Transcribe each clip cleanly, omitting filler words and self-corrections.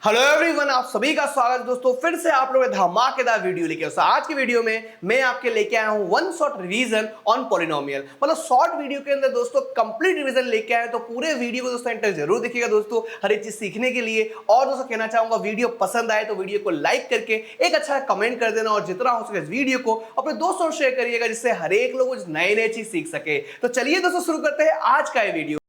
Hello everyone, आप सभी का स्वागत है दोस्तों। फिर से आप लोग धमाकेदार वीडियो लेके आज की वीडियो में मैं आपके लेके आया हूं one shot revision on polynomial. मतलब शॉर्ट वीडियो के अंदर दोस्तों कंप्लीट रिवीजन लेके आए, तो पूरे वीडियो को दोस्तों एंटर जरूर देखिएगा दोस्तों, हर एक चीज सीखने के लिए। और दोस्तों कहना चाहूंगा, वीडियो पसंद आए तो वीडियो को लाइक करके एक अच्छा कमेंट कर देना, और जितना हो सके इस वीडियो को अपने दोस्तों शेयर करिएगा, जिससे हर एक लोग नए नए चीज सीख सके। तो चलिए दोस्तों शुरू करते हैं आज का ये वीडियो।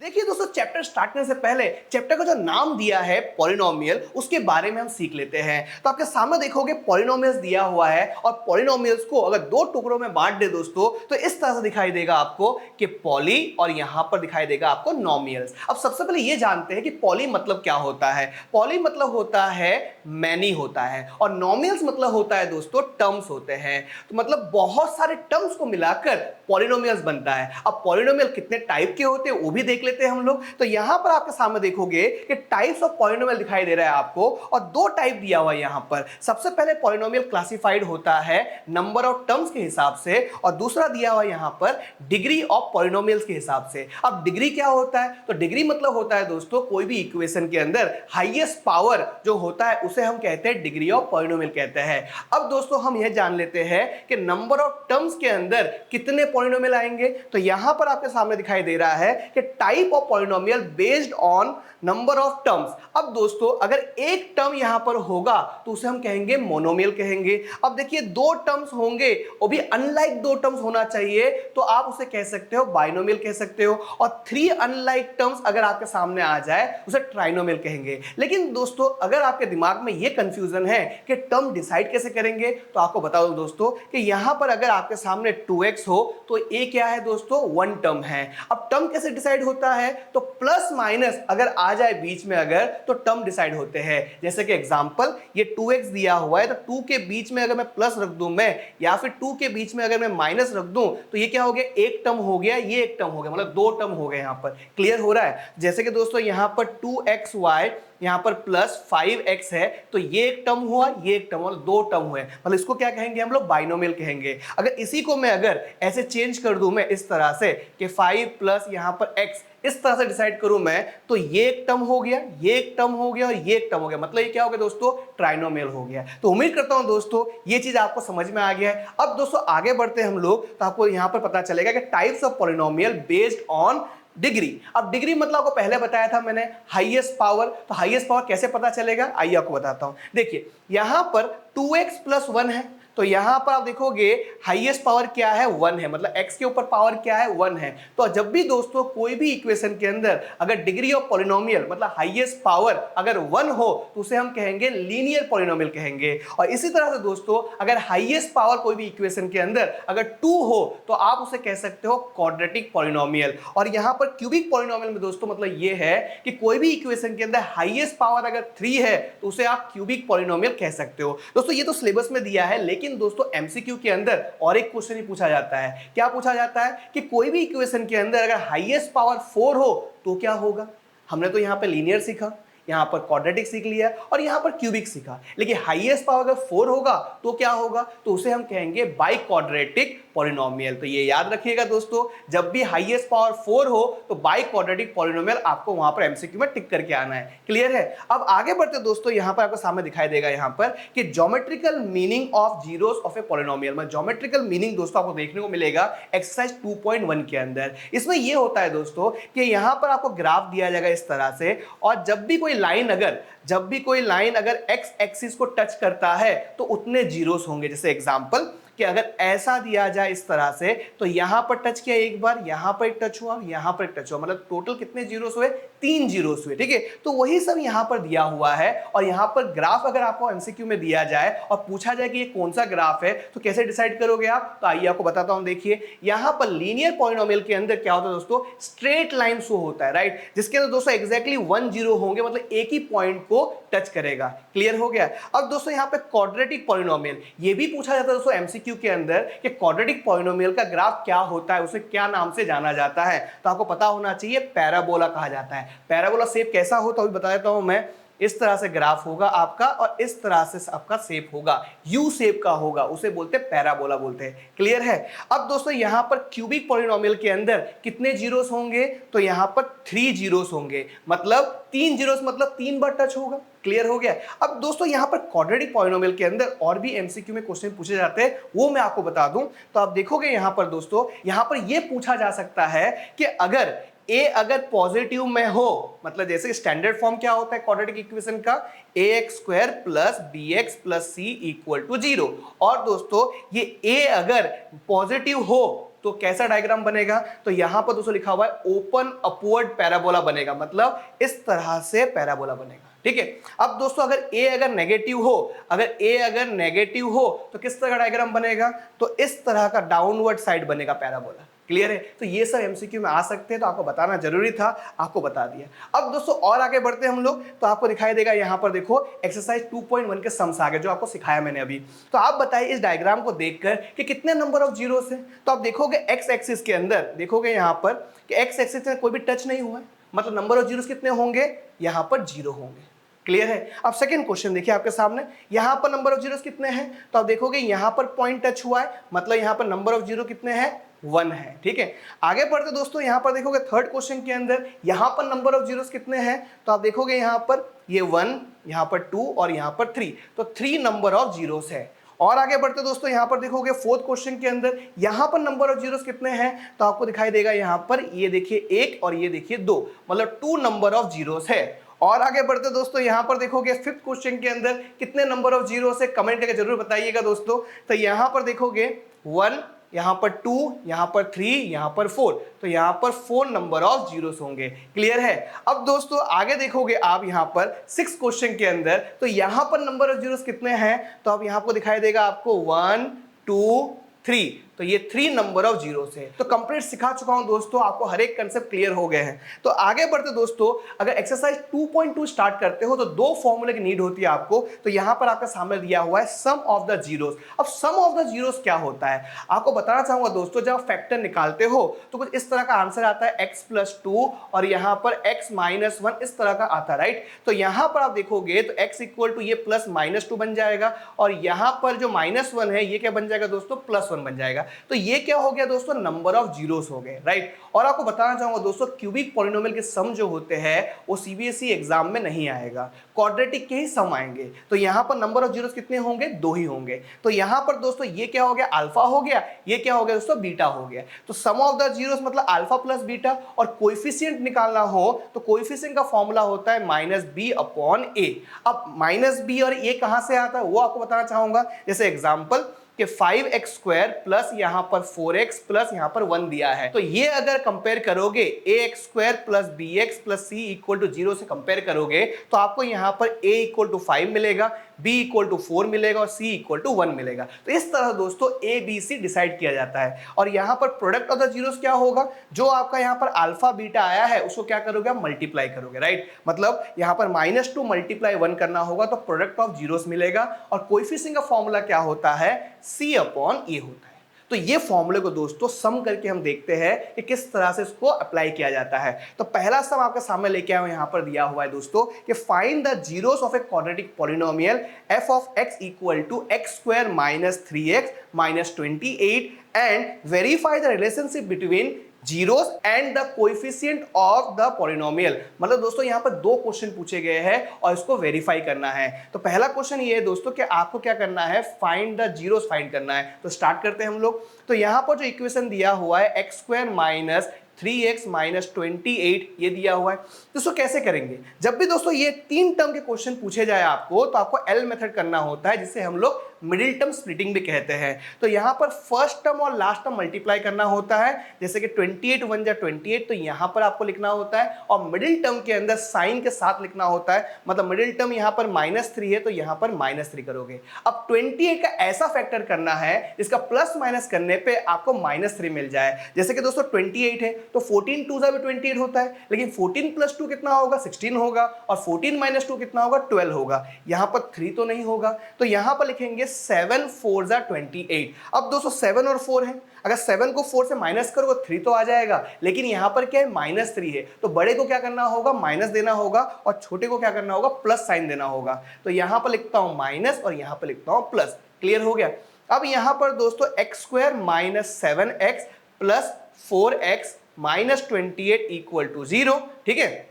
देखिए दोस्तों, चैप्टर स्टार्ट करने से पहले चैप्टर का जो नाम दिया है पॉलिनोमियल, उसके बारे में हम सीख लेते हैं। तो आपके सामने देखोगे पॉलिनोमियल्स दिया हुआ है, और पॉलिनोमियल्स को अगर दो टुकड़ों में बांट दे दोस्तों, तो इस तरह से दिखाई देगा आपको कि पॉली, और यहां पर दिखाई देगा आपको नोमियल्स। अब सबसे पहले ये जानते हैं कि पॉली मतलब क्या होता है। पॉली मतलब होता है मैनी होता है, और नोमियल्स मतलब होता है दोस्तों टर्म्स होते हैं। तो मतलब बहुत सारे टर्म्स को मिलाकर पॉलिनोमियल्स बनता है। अब पॉलिनोमियल कितने टाइप के होते हैं वो भी देख लेते हैं हम लोग। तो यहां पर आपके सामने देखोगे कि टाइप्स ऑफ पॉलिनोमियल दिखाई दे रहा है आपको, और दो टाइप दिया हुआ है यहां पर। सबसे पहले पॉलिनोमियल क्लासिफाइड होता है नंबर ऑफ टर्म्स के हिसाब से, और दूसरा दिया हुआ यहां पर डिग्री ऑफ पॉलिनोमियल्स के हिसाब से। अब डिग्री क्या होता है? तो डिग्री मतलब होता है दोस्तों कोई भी इक्वेशन के अंदर हाईएस्ट पावर जो होता है उसे हम कहते हैं डिग्री ऑफ पॉलिनोमियल कहते हैं। अब दोस्तों हम यह जान लेते हैं कि नंबर ऑफ टर्म्स के अंदर कितने पॉलिनोमियल आएंगे। तो यहां पर आपके सामने दिखाई दे रहा है कि type of polynomial based on number of terms. अब दोस्तों अगर एक टर्म यहां पर होगा तो उसे हम कहेंगे मोनोमियल कहेंगे। अब देखिए दो टर्म्स होंगे, वो भी अनलाइक दो टर्म्स होना चाहिए, तो आप उसे कह सकते हो बाइनोमियल कह सकते हो। और थ्री अनलाइक टर्म्स अगर आपके सामने आ जाए उसे ट्राइनोमियल कहेंगे। लेकिन दोस्तों अगर आपके दिमाग में यह कंफ्यूजन है कि टर्म डिसाइड कैसे करेंगे, तो आपको बता दो दोस्तों कि यहां पर अगर आपके सामने 2x हो तो ये क्या है दोस्तों? वन टर्म है। अब टर्म कैसे डिसाइड होता है? तो प्लस माइनस अगर आ जाए बीच में अगर, तो टर्म डिसाइड होते हैं। जैसे कि एग्जांपल ये 2x दिया हुआ है, तो 2 के बीच में अगर मैं प्लस रख दूं मैं, या फिर 2 के बीच में अगर मैं माइनस रख दूं, तो ये क्या हो गया? एक टर्म हो गया, ये एक टर्म हो गया, मतलब दो टर्म हो गए। यहां पर क्लियर हो रहा है? जैसे कि दोस्तों यहां पर 2xy यहां पर प्लस 5x है, तो ये एक टर्म हुआ, ये एक टर्म हुआ, दो टर्म हुए, मतलब इसको क्या कहेंगे हम लोग? बाइनोमियल कहेंगे। अगर इसी को मैं अगर ऐसे चेंज कर दूं मैं इस तरह से कि 5 प्लस यहां पर x, इस तरह से डिसाइड करूं मैं, तो ये एक टर्म हो गया, ये एक टर्म हो गया, और ये एक टर्म हो गया, मतलब ये क्या हो गया दोस्तों? ट्राइनोमियल हो गया। तो उम्मीद करता हूं दोस्तों ये चीज आपको समझ में आ गया है। अब दोस्तों आगे बढ़ते हैं हम लोग, तो आपको यहां पर पता चलेगा कि types of polynomial based on degree. अब डिग्री मतलब आपको पहले बताया था मैंने हाईएस्ट पावर। तो हाईएस्ट पावर कैसे पता चलेगा, आइए आपको बताता हूं। देखिए यहां पर 2x प्लस 1 है, तो यहां पर आप देखोगे हाईएस्ट पावर क्या है? 1 है, मतलब x के ऊपर पावर क्या है? 1 है। तो जब भी दोस्तों कोई भी इक्वेशन के अंदर अगर डिग्री ऑफ पॉलिनोमियल मतलब हाईएस्ट पावर अगर 1 हो, तो उसे हम कहेंगे लीनियर पॉलिनोमियल कहेंगे। और इसी तरह से दोस्तों अगर हाईएस्ट पावर कोई भी इक्वेशन के अंदर अगर 2 हो, तो आप उसे कह सकते हो क्वाड्रेटिक पॉलिनोमियल। और यहां पर क्यूबिक पॉलिनोमियल में दोस्तों मतलब ये है कि कोई भी इक्वेशन के अंदर हाईएस्ट पावर अगर 3 है, तो उसे आप क्यूबिक पॉलिनोमियल कह सकते हो। दोस्तों ये तो सिलेबस में दिया है, लेकिन दोस्तों एमसीक्यू के अंदर और एक क्वेश्चन ही पूछा जाता है। क्या पूछा जाता है कि कोई भी इक्वेशन के अंदर अगर हाईएस्ट पावर 4 हो तो क्या होगा। हमने तो यहां पे लीनियर सीखा, यहां पर क्वाड्रेटिक सीख लिया, और यहां पर क्यूबिक सीखा, लेकिन हाईएस्ट पावर अगर 4 होगा तो क्या होगा? तो उसे हम कहेंगे बाई क्वाड्रेटिक पॉलिनोमियल। तो ये याद रखिएगा दोस्तों, जब भी हाईएस्ट पावर 4 हो तो बाई क्वाड्रेटिक पॉलिनोमियल आपको वहां पर एमसीक्यू में टिक करके आना है। क्लियर है? अब आगे बढ़ते दोस्तों, यहां पर आपको सामने दिखाई देगा यहां पर कि geometrical meaning of zeros of a polynomial. में ज्योमेट्रिकल मीनिंग दोस्तों आपको देखने को मिलेगा एक्सरसाइज 2.1 के अंदर। इसमें यह होता है दोस्तों कि यहां पर आपको ग्राफ दिया जाएगा इस तरह से, और जब भी कोई लाइन अगर एक्स एक्सिस को टच करता है तो उतने जीरोस होंगे। जैसे एग्जांपल कि अगर ऐसा दिया जाए इस तरह से, तो यहां पर टच किया एक बार, यहां पर एक टच हुआ, यहां पर एक टच हुआ, मतलब टोटल कितने जीरोस हुए? 3 जीरोस हुए। ठीक है, तो वही सब यहां पर दिया हुआ है। और यहां पर ग्राफ अगर आपको एमसीक्यू में दिया जाए और पूछा जाए कि ये कौन सा ग्राफ है, तो कैसे डिसाइड करोगे आप? तो आइए आपको बताता हूं। देखिए यहां पर लीनियर पॉलिनोमियल के अंदर क्या होता है दोस्तों? स्ट्रेट लाइन शो होता है, राइट, जिसके अंदर दोस्तों एग्जैक्टली 1 0 होंगे, मतलब एक ही पॉइंट को टच करेगा। क्लियर हो गया? अब दोस्तों यहां पे क्वाड्रेटिक पॉलिनोमियल, ये भी पूछा जाता है दोस्तों एमसीक्यू के अंदर कि क्वाड्रेटिक पॉलिनोमियल का ग्राफ क्या होता है, उसे क्या नाम से जाना जाता है। तो आपको पता होना चाहिए पैराबोला कहा जाता है। पैराबोला शेप कैसा होता है बता देता हूं मैं। इस तरह से ग्राफ होगा आपका और इस तरह से आपका शेप होगा, यू शेप का होगा, उसे बोलते हैं पैराबोला बोलते हैं। क्लियर है। अब दोस्तों यहां पर क्यूबिक पॉलिनोमियल के अंदर कितने जीरोस होंगे, तो यहां पर 3 जीरोस होंगे, मतलब 3 जीरोस मतलब 3 बार टच होगा। क्लियर हो गया। अब दोस्तों यहां पर क्वाड्रेटिक पॉलिनोमियल के अंदर और भी एमसीक्यू में क्वेश्चन पूछे जाते हैं, वो मैं आपको बता दूं। तो आप देखोगे यहां पर दोस्तों, यहां पर यह पूछा जा सकता है कि अगर ए अगर पॉजिटिव में हो, मतलब जैसे स्टैंडर्ड फॉर्म क्या होता है क्वाड्रेटिक इक्वेशन का, ax² plus bx plus c equal to 0। और दोस्तों ये a अगर पॉजिटिव हो तो कैसा डायग्राम बनेगा, तो यहां पर दोस्तों लिखा हुआ है ओपन अपवर्ड पैराबोला बनेगा, मतलब इस तरह से पैराबोला बनेगा। ठीक है। अब दोस्तों अगर a अगर नेगेटिव हो, तो किस तरह का डायग्राम बनेगा, तो इस तरह का डाउनवर्ड साइड बनेगा पैराबोला। क्लियर है। तो ये सब एमसीक्यू में आ सकते हैं, तो आपको बताना जरूरी था, आपको बता दिया। अब दोस्तों और आगे बढ़ते हैं हम लोग, तो आपको दिखाई देगा यहां पर देखो एक्सरसाइज 2.1 के सम्स आ गए, जो आपको सिखाया मैंने अभी। तो आप बताइए इस डायग्राम को देखकर कि कितने नंबर ऑफ जीरोस हैं। तो आप देखोगे एक्स एक्सिस के अंदर, देखोगे यहां पर कि एक्स एक्सिस में कोई भी टच नहीं हुआ है, मतलब नंबर ऑफ जीरोस कितने होंगे, यहां पर 0 होंगे। क्लियर है। अब सेकंड क्वेश्चन देखिए आपके सामने, यहां पर नंबर ऑफ जीरोस कितने हैं, तो आप देखोगे यहां पर पॉइंट टच हुआ है, मतलब यहां पर नंबर ऑफ जीरो कितने हैं, 1 है। ठीक है। आगे बढ़ते दोस्तों, यहां पर देखोगे थर्ड क्वेश्चन के अंदर यहां पर नंबर ऑफ जीरोस कितने हैं, तो आप देखोगे यहां पर ये 1, यहां पर 2 और यहां पर 3, तो 3 नंबर ऑफ जीरोस है। और आगे बढ़ते दोस्तों, यहां पर देखोगे फोर्थ क्वेश्चन के अंदर यहां पर नंबर ऑफ जीरोस कितने हैं, तो आपको दिखाई देगा यहां पर ये देखिए 1 और ये देखिए 2, मतलब 2 नंबर ऑफ जीरोस है। और आगे बढ़ते दोस्तों, यहां पर देखोगे फिफ्थ क्वेश्चन के अंदर कितने नंबर ऑफ जीरोस है, कमेंट करके जरूर बताइएगा दोस्तों। तो यहां पर देखोगे 1, यहां पर 2, यहां पर 3, यहां पर 4, तो यहां पर 4 नंबर ऑफ जीरोस होंगे। क्लियर है। अब दोस्तों आगे देखोगे आप यहां पर 6 क्वेश्चन के अंदर, तो यहां पर नंबर ऑफ जीरोस कितने हैं, तो अब यहां पर दिखाई देगा आपको 1, 2, 3, तो ये 3 नंबर ऑफ जीरोस है। तो कंप्लीट सिखा चुका हूं दोस्तों, आपको हर एक कंसेप्ट क्लियर हो गए हैं। तो आगे बढ़ते दोस्तों, अगर एक्सरसाइज 2.2 स्टार्ट करते हो तो 2 फॉर्मूले की नीड होती है आपको। तो यहां पर आपके सामने दिया हुआ है सम ऑफ द जीरोस। अब सम ऑफ द जीरोस क्या होता है, आपको बताना चाहूंगा दोस्तों। जब आप फैक्टर निकालते हो तो कुछ इस तरह का आंसर आता है x+2 और यहां पर x-1 इस तरह का आता है, राइट। तो यहां पर आप देखोगे तो x इक्वल टू ये +-2 बन जाएगा और यहां पर जो -1 है ये क्या बन जाएगा दोस्तों, +1 बन जाएगा। तो ये क्या हो गया दोस्तों, नंबर ऑफ जीरोस हो गए, राइट। और आपको बताना चाहूंगा दोस्तों, क्यूबिक पॉलिनोमियल के सम जो होते हैं वो सीबीएसई एग्जाम में नहीं आएगा, क्वाड्रेटिक के ही सम आएंगे। तो यहां पर नंबर ऑफ जीरोस कितने होंगे, 2 ही होंगे। तो यहां पर दोस्तों ये क्या हो गया, अल्फा हो गया, ये क्या हो गया दोस्तों, बीटा हो गया। तो सम ऑफ द जीरोस मतलब अल्फा प्लस बीटा। और कोएफिशिएंट निकालना हो तो कोएफिशिएंट का फॉर्मूला होता है -b/a। अब -b और a कहां से आता है वो आपको बताना चाहूंगा। जैसे एग्जांपल कि 5x² प्लस यहां पर 4x प्लस यहां पर 1 दिया है, तो ये अगर कंपेयर करोगे ax² plus bx plus c equal to 0 से कंपेयर करोगे तो आपको यहां पर a इक्वल टू 5 मिलेगा, b इक्वल टू 4 मिलेगा और c इक्वल टू 1 मिलेगा। तो इस तरह दोस्तों a b c डिसाइड किया जाता है। और यहां पर प्रोडक्ट ऑफ द जीरोस क्या होगा, जो आपका यहां पर अल्फा बीटा आया है उसको क्या करोगे, आप मल्टीप्लाई करोगे, राइट। मतलब यहां पर -2 मल्टीप्लाई 1 करना होगा तो प्रोडक्ट ऑफ जीरोस मिलेगा। और कोएफिशिएंट का फॉर्मूला क्या होता है, c/a होता है। तो ये फॉर्मूले को दोस्तों सम करके हम देखते हैं कि किस तरह से इसको अप्लाई किया जाता है। तो पहला सम आपके सामने लेके आया हूं, यहां पर दिया हुआ है दोस्तों कि find the zeros of a quadratic polynomial f of x equal to x² minus 3x minus 28 and verify the relationship between zeros and the coefficient of the polynomial. मतलब दोस्तों यहां पर 2 क्वेश्चन पूछे गए हैं और इसको वेरीफाई करना है। तो पहला क्वेश्चन ये है दोस्तों कि आपको क्या करना है, फाइंड द जीरोस फाइंड करना है। तो स्टार्ट करते हैं हम लोग। तो यहां पर जो इक्वेशन दिया हुआ है x² माइनस 3x माइनस 28 ये दिया हुआ है। दोस्तों कैसे करेंगे, जब भी दोस्तों ये 3 टर्म के क्वेश्चन पूछे जाए आपको तो आपको एल मेथड करना होता है, जिसे हम लोग मिडिल टर्म स्प्लिटिंग भी कहते हैं। तो यहां पर फर्स्ट टर्म और लास्ट टर्म मल्टीप्लाई करना होता है, जैसे कि 28 1 जा 28, तो यहां पर आपको लिखना होता है और मिडिल टर्म के अंदर साइन के साथ लिखना होता है। मतलब मिडिल टर्म यहां पर -3 है तो यहां पर -3 करोगे। अब 28 का ऐसा फैक्टर करना है जिसका प्लस माइनस करने पे आपको -3 मिल जाए। जैसे कि दोस्तों 28 है तो 14 टू ज़ा भी 28 होता है, लेकिन 14 प्लस 2 कितना होगा, 16 होगा, और 14 माइनस 2 कितना होगा, 12 होगा। यहाँ पर 3 तो नहीं होगा, तो यहाँ पर लिखेंगे 7 4 ज़ा 28। अब दोस्तों 7 और 4 है, अगर 7 को 4 से माइनस करो तो 3 तो आ जाएगा, लेकिन यहाँ पर क्या है, -3 है, तो बड़े को क्या करना होगा, माइनस देना होगा, और छोटे को क्या करना होगा, प्लस साइन देना होगा। तो यहाँ पर लिखता हूँ माइनस और यहाँ पर लिखता हूँ प्लस। क्लियर हो गया। अब यहाँ पर दोस्तों x² minus 7x plus 4x minus 28 equal to 0। ठीक है,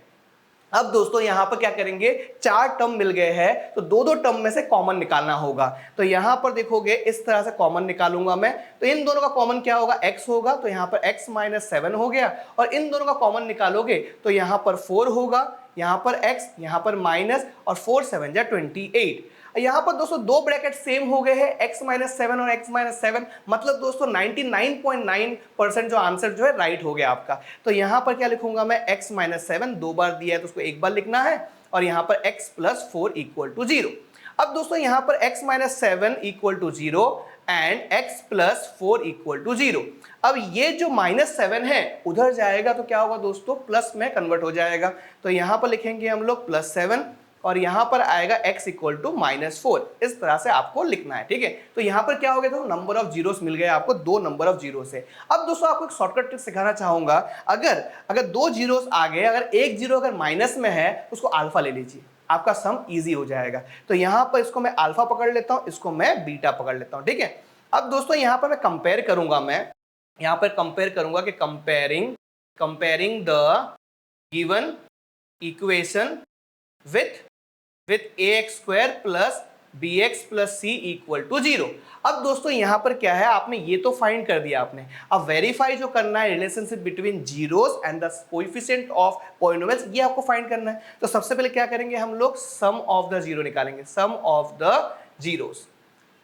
अब दोस्तों यहां पर क्या करेंगे, 4 टर्म मिल गए हैं, तो दो दो टर्म में से कॉमन निकालना होगा। तो यहां पर देखोगे इस तरह से कॉमन निकालूंगा मैं, तो इन दोनों का कॉमन क्या होगा, x होगा, तो यहां पर x माइनस 7 हो गया, और इन दोनों का कॉमन निकालोगे तो यहां पर 4 होगा, यहां पर x, यहां पर माइनस, और 4 7 जा 28। यहां पर दोस्तों दो ब्रैकेट सेम हो गए हैं, x माइनस 7 और x माइनस 7, मतलब दोस्तों 99.9% जो आंसर जो है राइट हो गया आपका। तो यहां पर क्या लिखूंगा मैं, x माइनस 7 दो बार दिया है तो उसको एक बार लिखना है, और यहां पर x प्लस 4 इक्वल टू 0। अब दोस्तों यहां पर x minus 7 equal to 0 and x plus 4 equal to 0। अब ये जो -7 है उधर जाएगा तो क्या होगा दोस्तों, प्लस में कन्वर्ट हो जाएगा। तो यहां पर लिखेंगे हम लोग +7, और यहां पर आएगा x इक्वल टू -4। इस तरह से आपको लिखना है। ठीक है, तो यहां पर क्या हो गया, तो नंबर ऑफ जीरोस मिल गए आपको, दो नंबर ऑफ जीरो से। अब दोस्तों आपको एक शॉर्टकट ट्रिक सिखाना चाहूंगा, अगर दो जीरोस आ गए, अगर एक जीरो अगर माइनस में है तो उसको अल्फा ले लीजिए, आपका सम इजी हो जाएगा। तो यहां पर इसको मैं अल्फा पकड़ लेता हूं, इसको मैं बीटा पकड़ लेता हूं। ठीक है, अब दोस्तों यहां पर मैं कंपेयर करूंगा, मैं यहां पर कंपेयर करूंगा कि comparing the given equation with ax² plus bx plus c equal to 0। अब दोस्तों यहां पर क्या है, आपने ये तो फाइंड कर दिया आपने, अब वेरीफाई जो करना है relationship between zeros and the coefficient of polynomials, ये आपको फाइंड करना है। तो सबसे पहले क्या करेंगे, हम लोग सम ऑफ द जीरो निकालेंगे, सम ऑफ द जीरोस।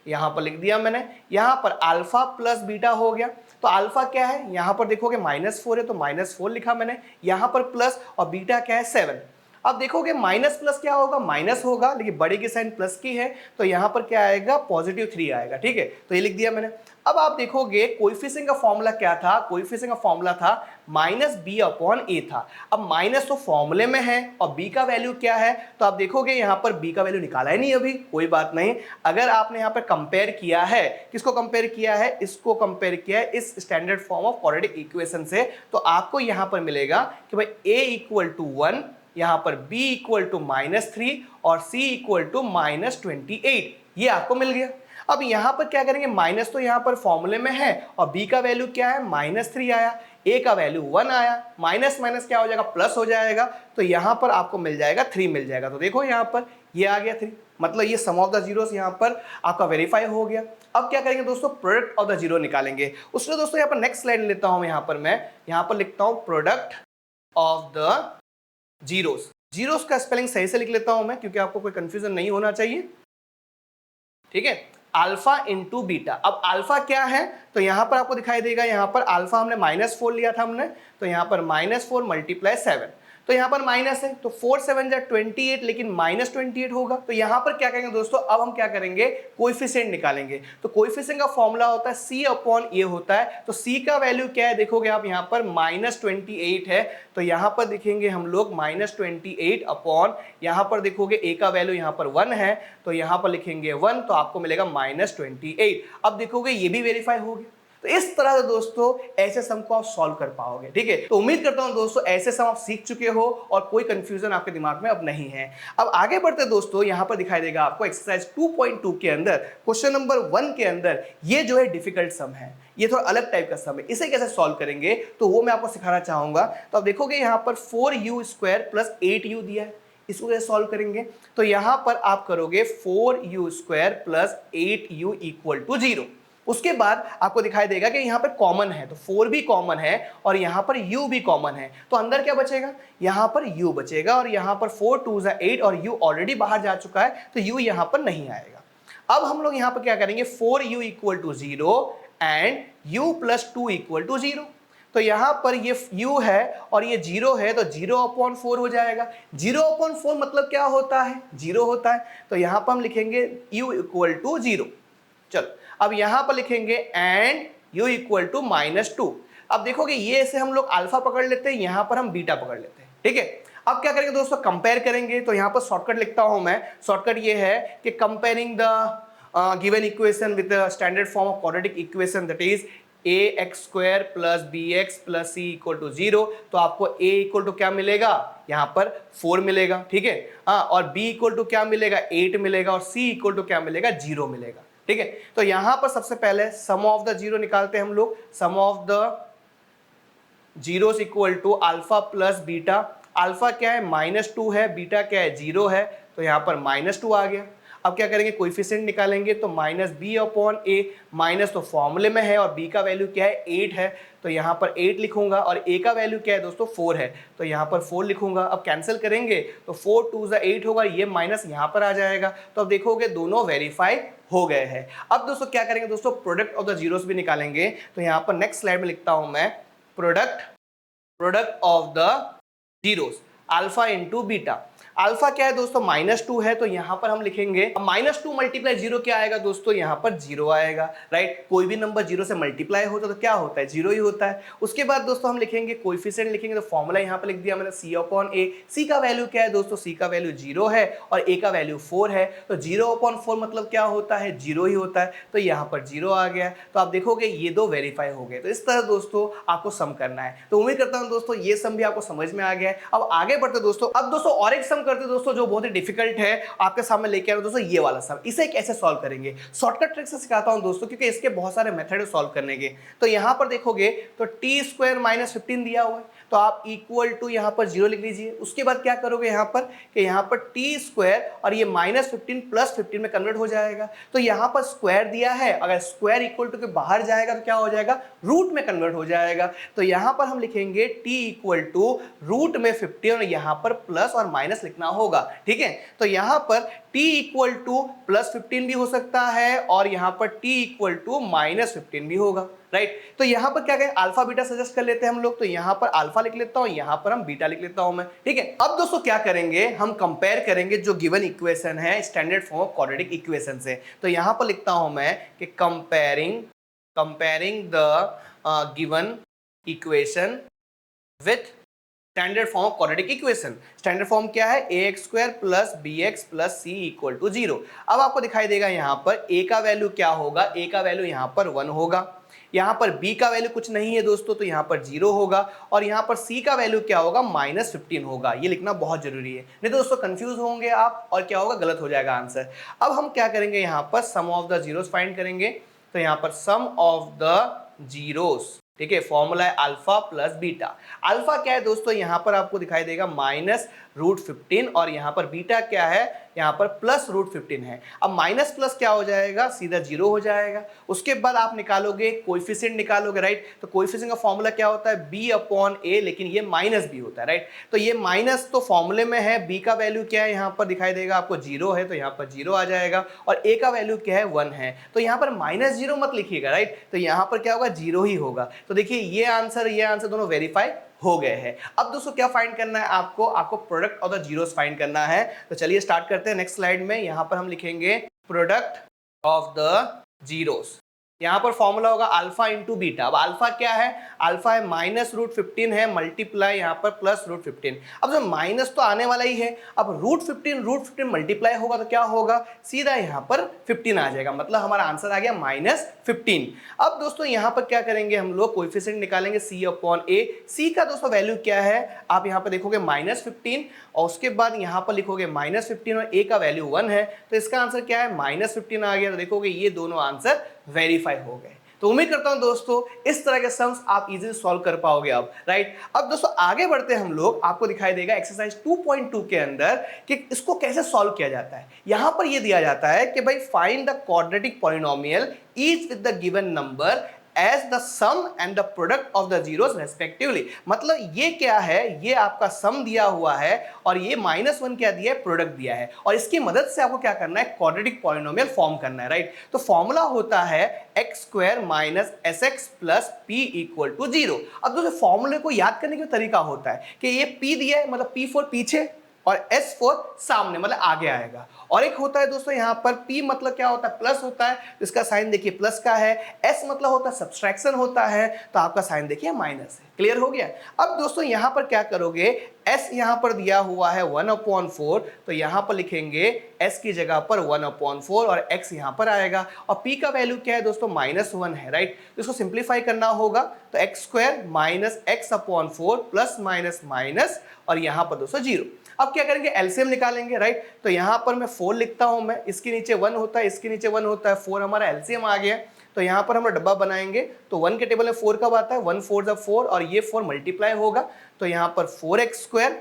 यहां पर लिख दिया मैंने, यहां पर अल्फा प्लस बीटा हो गया, तो अल्फा क्या है, यहां पर देखोगे -4 है तो -4 लिखा मैंने, यहां पर प्लस, और बीटा क्या है 7। अब देखोगे माइनस प्लस क्या होगा, माइनस होगा, लेकिन बड़े की साइन प्लस की है, तो यहां पर क्या आएगा, +3 आएगा। ठीक है, तो ये लिख दिया मैंने। अब आप देखोगे कोएफिशिएंट का फॉर्मूला क्या था, कोएफिशिएंट का फॉर्मूला था -b/a था। अब माइनस तो फॉर्मूले में है और b का वैल्यू क्या है, तो आप देखोगे यहां पर b का वैल्यू निकाला ही नहीं अभी, कोई बात नहीं। अगर आपने यहां पर कंपेयर किया है, किसको कंपेयर किया है, इसको कंपेयर किया है इस standard form of quadratic equation से, तो आपको यहां पर मिलेगा कि भाई a इक्वल टू 1, यहां पर b इक्वल टू -3 और c इक्वल टू -28, ये आपको मिल गया। अब यहां पर क्या करेंगे, माइनस तो यहां पर फॉर्मूले में है, और b का वैल्यू क्या है, -3 आया, a का वैल्यू 1 आया, माइनस माइनस क्या हो जाएगा, प्लस हो जाएगा, तो यहां पर आपको मिल जाएगा 3 मिल जाएगा। तो देखो यहां पर ये आ गया 3, मतलब ये सम ऑफ द जीरोस यहां पर आपका वेरीफाई हो गया। अब क्या करेंगे दोस्तों, प्रोडक्ट ऑफ द जीरो निकालेंगे। उसमें दोस्तों यहां पर नेक्स्ट स्लाइड लेता हूं, यहां पर मैं यहां पर लिखता हूं प्रोडक्ट ऑफ द जीरोस का स्पेलिंग सही से लिख लेता हूं मैं, क्योंकि आपको कोई कंफ्यूजन नहीं होना चाहिए। ठीक है, अल्फा इंटू बीटा। अब अल्फा क्या है, तो यहां पर आपको दिखाई देगा, यहां पर अल्फा हमने -4 लिया था हमने, तो यहां पर -4 मल्टीप्लाई 7, तो यहां पर माइनस है, तो 4 7 जा 28, लेकिन -28 होगा। तो यहां पर क्या करेंगे दोस्तों, अब हम क्या करेंगे, कोएफिशिएंट निकालेंगे। तो कोएफिशिएंट का फॉर्मूला होता है c/a होता है, तो c का वैल्यू क्या है, देखोगे आप यहां पर -28 है, तो यहां पर देखेंगे हम लोग -28 अपॉन, यहां पर देखोगे a का वैल्यू यहां पर 1 है, तो यहां पर लिखेंगे 1, तो आपको मिलेगा -28। अब देखोगे ये भी वेरीफाई हो गया। तो इस तरह से दोस्तों ऐसे सम को आप सॉल्व कर पाओगे। ठीक है, तो उम्मीद करता हूं दोस्तों ऐसे सम आप सीख चुके हो और कोई कंफ्यूजन आपके दिमाग में अब नहीं है। अब आगे बढ़ते दोस्तों, यहां पर दिखाई देगा आपको एक्सरसाइज 2.2 के अंदर क्वेश्चन नंबर 1 के अंदर ये जो है डिफिकल्ट सम है, ये थोड़ा अलग टाइप का सम है, इसे कैसे सॉल्व करेंगे तो वो मैं आपको सिखाना चाहूंगा। तो आप देखोगे यहां पर 4u² प्लस 8u दिया है, इसको कैसे सॉल्व करेंगे, तो यहां पर आप करोगे 4u² plus 8u equal to 0। उसके बाद आपको दिखाई देगा कि यहां पर कॉमन है, तो 4 भी कॉमन है और यहां पर u भी कॉमन है, तो अंदर क्या बचेगा, यहां पर u बचेगा, और यहां पर 4 2 8 और u ऑलरेडी बाहर जा चुका है, तो u यहां पर नहीं आएगा। अब हम लोग यहां पर क्या करेंगे, 4u equal to 0 and u plus 2 equal to 0। तो यहां पर ये u है और ये 0 है, तो 0/4 हो जाएगा। 0/4 मतलब क्या होता है, 0 होता है, तो यहां पर हम लिखेंगे u इक्वल टू 0। चलो अब यहां पर लिखेंगे एंड u इक्वल टू -2। अब देखोगे ये ऐसे हम लोग अल्फा पकड़ लेते हैं, यहां पर हम बीटा पकड़ लेते हैं, ठीक है। अब क्या करेंगे दोस्तों, कंपेयर करेंगे। तो यहां पर शॉर्टकट लिखता हूं मैं, शॉर्टकट ये है कि comparing the given equation with the standard form of quadratic equation, that is ax² + bx + c = 0। तो आपको a = क्या मिलेगा, यहां पर 4 मिलेगा, ठीक है। और b = क्या मिलेगा, 8 मिलेगा, और c = क्या मिलेगा, 0 मिलेगा, ठीक है। तो यहां पर सबसे पहले सम ऑफ द जीरो निकालते हैं हम लोग। Sum of the zeros equal to alpha plus beta. Alpha क्या है, -2 है, बीटा क्या है, 0 है, तो यहां पर -2 आ गया। अब क्या करेंगे, कोएफिशिएंट निकालेंगे, तो -b/a, माइनस तो फॉर्मूले में है और b का वैल्यू क्या है, 8 है, तो यहाँ पर 8 लिखूंगा, और a का वैल्यू क्या है दोस्तों, 4 है, तो यहाँ पर 4 लिखूंगा। अब कैंसिल करेंगे तो 4 2 8 होगा, ये माइनस यहाँ पर आ जाएगा। तो अब देखोगे दोनों वेरीफाई हो गए हैं। अब दोस्तों क्या करेंगे दोस्तों, प्रोडक्ट ऑफ द जीरोस भी निकालेंगे। तो यहाँ पर नेक्स्ट स्लाइड में लिखता हूं मैं, product of the zeros, alpha into beta. Alpha क्या है दोस्तों, -2 है, तो यहां पर हम लिखेंगे -2 × 0 क्या आएगा दोस्तों, यहां पर 0 आएगा, राइट। कोई भी नंबर 0 से मल्टीप्लाई होता है तो क्या होता है, 0 ही होता है। उसके बाद दोस्तों हम लिखेंगे कोएफिशिएंट लिखेंगे, तो फॉर्मूला यहां पर लिख दिया मैंने, c/a। c का वैल्यू क्या है दोस्तों, c का वैल्यू 0 है और a का वैल्यू 4 है, तो 0/4 मतलब क्या होता है, 0 ही होता है, तो यहां पर 0 आ गया। तो आप देखोगे ये दो वेरीफाई हो गए। तो इस तरह दोस्तों आपको सम करना है। तो उम्मीद करता हूं दोस्तों ये सम भी आपको समझ में आ गया है। अब आगे बढ़ते दोस्तों, अब दोस्तों और एक सम करते दोस्तों जो बहुत ही डिफिकल्ट है, आपके सामने लेके आ रहा हूं दोस्तों ये वाला सम। इसे कैसे सॉल्व करेंगे, शॉर्टकट ट्रिक से सिखाता हूं दोस्तों, क्योंकि इसके बहुत सारे मेथड है सॉल्व करने के। तो यहां पर देखोगे तो t² - 15 दिया हुआ है, तो आप इक्वल टू यहां पर 0 लिख लीजिए। उसके बाद क्या करोगे यहां पर कि यहां पर t² और ये -15 + 15 में कन्वर्ट हो जाएगा। तो यहां पर स्क्वायर दिया है, अगर स्क्वायर इक्वल टू के बाहर जाएगा तो क्या हो जाएगा, रूट में कन्वर्ट हो जाएगा। तो यहां पर हम लिखेंगे t = √15 और यहां पर प्लस और माइनस लिखना होगा, ठीक है। तो यहां पर t = +15 भी हो सकता है और यहां पर t = -15 भी होगा, राइट। तो यहां पर क्या कहें, अल्फा बीटा सजेस्ट कर लेते हैं हम लोग। तो यहां पर अल्फा लिख लेता हूं, यहां पर हम बीटा लिख लेता हूं मैं, ठीक है। अब दोस्तों क्या करेंगे, हम कंपेयर करेंगे जो गिवन इक्वेशन है standard form of quadratic equation से। तो यहां पर लिखता हूं मैं कि comparing the given equation with standard form of quadratic equation. Standard form क्या है, ax² + bx + c = 0। अब आपको दिखाई देगा यहां पर a का वैल्यू क्या होगा, a का वैल्यू यहां पर 1 होगा, यहां पर b का वैल्यू कुछ नहीं है दोस्तों, तो यहां पर 0 होगा, और यहां पर c का वैल्यू क्या होगा, -15 होगा। ये लिखना बहुत जरूरी है, नहीं तो दोस्तों कंफ्यूज होंगे आप और क्या होगा, गलत हो जाएगा आंसर। अब हम क्या करेंगे, यहां पर सम ऑफ द जीरोस फाइंड करेंगे। तो यहां पर सम ऑफ द जीरोस, ठीक है, फॉर्मूला है अल्फा प्लस बीटा। अल्फा क्या है दोस्तों, यहां पर आपको दिखाई देगा -√15 और यहां पर बीटा क्या है, यहां पर +√15 है। अब माइनस प्लस क्या हो जाएगा, सीधा 0 हो जाएगा। उसके बाद आप निकालोगे कोएफिशिएंट निकालोगे, राइट। तो कोएफिशिएंट का फॉर्मूला क्या होता है, b/a, लेकिन ये माइनस भी होता है, राइट। तो ये माइनस तो फॉर्मूले में है, b का वैल्यू क्या है, यहां पर दिखाई देगा आपको 0 है, तो यहां पर 0 आ जाएगा, और a का वैल्यू क्या है, 1 है। तो यहां पर -0 मत लिखिएगा, राइट। तो यहां पर क्या होगा, 0 ही होगा। तो देखिए ये आंसर दोनों वेरीफाई हो गए हैं। अब दोस्तों क्या फाइंड करना है आपको product of the zeros find करना है। तो चलिए स्टार्ट करते हैं। नेक्स्ट स्लाइड में यहां पर हम लिखेंगे प्रोडक्ट ऑफ द जीरोस। यहां पर फॉर्मूला होगा अल्फा इंटू बीटा। अब अल्फा क्या है, अल्फा है -√15 है, मल्टीप्लाई यहां पर +√15। अब जो माइनस तो आने वाला ही है, अब √15 मल्टीप्लाई होगा तो क्या होगा, सीधा यहां पर 15 आ जाएगा, मतलब हमारा आंसर आ गया -15। अब दोस्तों यहां पर क्या करेंगे, हम लोग कोएफिशिएंट निकालेंगे c/a। c का दोस्तों वैल्यू क्या है, आप यहां पर देखोगे -15, और उसके बाद यहां पर लिखोगे -15 और a का वैल्यू 1 है, तो इसका आंसर क्या है, -15 आ गया। तो देखोगे ये दोनों आंसर वेरीफाई हो गए। तो उम्मीद करता हूं दोस्तों इस तरह के सम्स आप इजीली सॉल्व कर पाओगे अब, राइट। अब दोस्तों आगे बढ़ते हम लोग, आपको दिखाई देगा एक्सरसाइज 2.2 के अंदर कि इसको कैसे सॉल्व किया जाता है। यहां पर ये दिया जाता है कि भाई find the quadratic polynomial each with the given number as the sum and the product of the zeros respectively। मतलब ये क्या है, ये आपका सम दिया हुआ है और ये -1 क्या दिया है, प्रोडक्ट दिया है, और इसकी मदद से आपको क्या करना है, क्वाड्रेटिक पॉलिनोमियल फॉर्म करना है, राइट। तो फॉर्मूला होता है x² - sx + p = 0। अब दोस्तों फॉर्मूले को याद करने का तरीका होता है कि ये p दिया है, मतलब p4 पीछे और S4 सामने, मतलब आगे आएगा, और एक होता है दोस्तों यहाँ पर p मतलब क्या होता है, प्लस होता है, तो इसका साइन देखिए प्लस का है। s मतलब होता है सब्सट्रैक्शन होता है, तो आपका साइन देखिए माइनस है। क्लियर हो गया। अब दोस्तों यहाँ पर क्या करोगे, s यहाँ पर दिया हुआ है 1/4, तो यहाँ पर लिखेंगे s की जगह पर 1/4 और x यहाँ पर आएगा, और p का वैल्यू क्या है दोस्तों, -1 है, राइट। तो इसको सिंप्लीफाई करना होगा, तो x² minus x/4 plus minus minus और यहाँ पर दोस्तों 0। अब क्या करेंगे, एलसीएम निकालेंगे, राइट। तो यहाँ पर मैं 4 लिखता हूं, मैं इसके नीचे 1 होता है, इसके नीचे 1 होता है, 4 हमारा एलसीएम आ गया। तो यहाँ पर हम डब्बा बनाएंगे, तो 1 के टेबल में 4 कब आता है, 1 4 4 और ये 4 मल्टीप्लाई होगा, तो यहाँ पर 4x²।